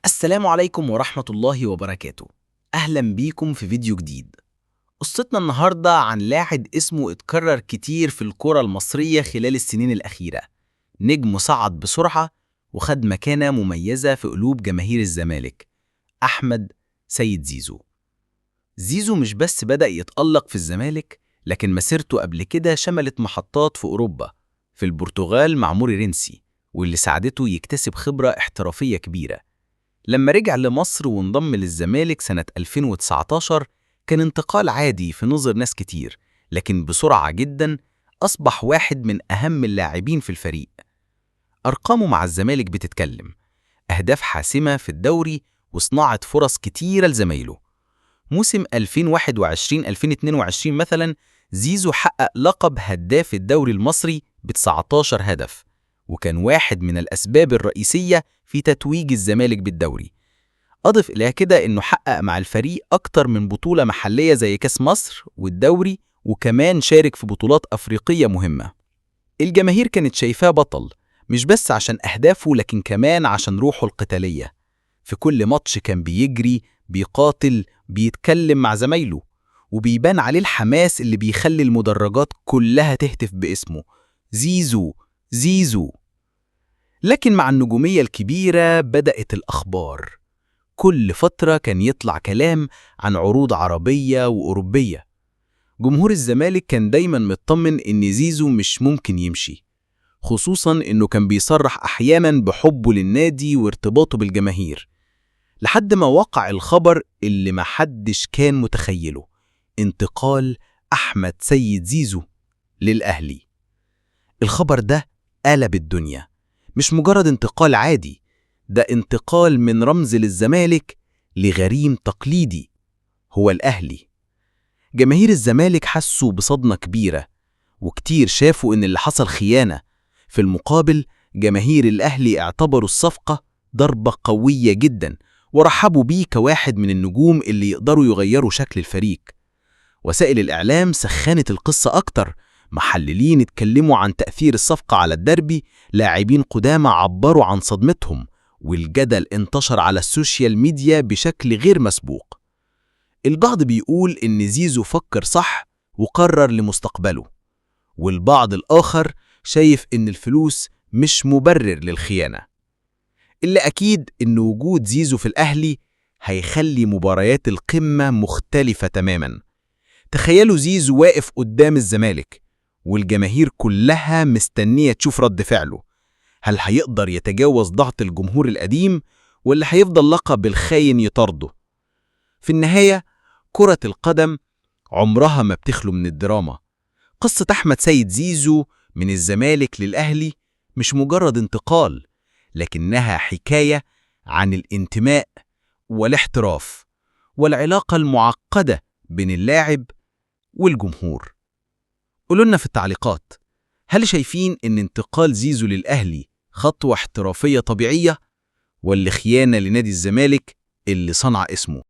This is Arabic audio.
السلام عليكم ورحمة الله وبركاته. أهلا بيكم في فيديو جديد. قصتنا النهاردة عن لاعب اسمه اتكرر كتير في الكرة المصرية خلال السنين الأخيرة. نجم صعد بسرعة وخد مكانة مميزة في قلوب جماهير الزمالك. أحمد سيد زيزو. زيزو مش بس بدأ يتألق في الزمالك، لكن مسيرته قبل كده شملت محطات في أوروبا، في البرتغال مع مورينسي، واللي ساعدته يكتسب خبرة احترافية كبيرة. لما رجع لمصر وانضم للزمالك سنة 2019 كان انتقال عادي في نظر ناس كتير، لكن بسرعة جدا أصبح واحد من أهم اللاعبين في الفريق. أرقامه مع الزمالك بتتكلم: أهداف حاسمة في الدوري وصناعة فرص كتيرة لزمايله. موسم 2021-2022 مثلا زيزو حقق لقب هداف الدوري المصري ب19 هدف، وكان واحد من الأسباب الرئيسية في تتويج الزمالك بالدوري. أضف إلى كده إنه حقق مع الفريق أكتر من بطولة محلية زي كأس مصر والدوري، وكمان شارك في بطولات أفريقية مهمة. الجماهير كانت شايفاه بطل، مش بس عشان أهدافه لكن كمان عشان روحه القتالية. في كل ماتش كان بيجري، بيقاتل، بيتكلم مع زمايله، وبيبان عليه الحماس اللي بيخلي المدرجات كلها تهتف باسمه: زيزو زيزو. لكن مع النجومية الكبيرة بدأت الأخبار. كل فترة كان يطلع كلام عن عروض عربية وأوروبية. جمهور الزمالك كان دايما مطمن إن زيزو مش ممكن يمشي، خصوصا إنه كان بيصرح أحيانا بحبه للنادي وارتباطه بالجماهير، لحد ما وقع الخبر اللي محدش كان متخيله: انتقال أحمد سيد زيزو للأهلي. الخبر ده قلب الدنيا. مش مجرد انتقال عادي، ده انتقال من رمز للزمالك لغريم تقليدي هو الأهلي. جماهير الزمالك حسوا بصدمة كبيرة، وكتير شافوا إن اللي حصل خيانة. في المقابل جماهير الأهلي اعتبروا الصفقة ضربة قوية جدا، ورحبوا بيه كواحد من النجوم اللي يقدروا يغيروا شكل الفريق. وسائل الإعلام سخنت القصة أكتر، محللين اتكلموا عن تأثير الصفقة على الدربي، لاعبين قدامى عبروا عن صدمتهم، والجدل انتشر على السوشيال ميديا بشكل غير مسبوق. البعض بيقول إن زيزو فكر صح وقرر لمستقبله، والبعض الآخر شايف إن الفلوس مش مبرر للخيانة. اللي أكيد إن وجود زيزو في الأهلي هيخلي مباريات القمة مختلفة تماماً. تخيلوا زيزو واقف قدام الزمالك والجماهير كلها مستنية تشوف رد فعله. هل هيقدر يتجاوز ضغط الجمهور القديم، ولا هيفضل لقب الخاين يطارده؟ في النهاية كرة القدم عمرها ما بتخلو من الدراما. قصة أحمد سيد زيزو من الزمالك للأهلي مش مجرد انتقال، لكنها حكاية عن الانتماء والاحتراف والعلاقة المعقدة بين اللاعب والجمهور. قولوا لنا في التعليقات، هل شايفين إن انتقال زيزو للأهلي خطوة احترافية طبيعية، ولا خيانة لنادي الزمالك اللي صنع اسمه؟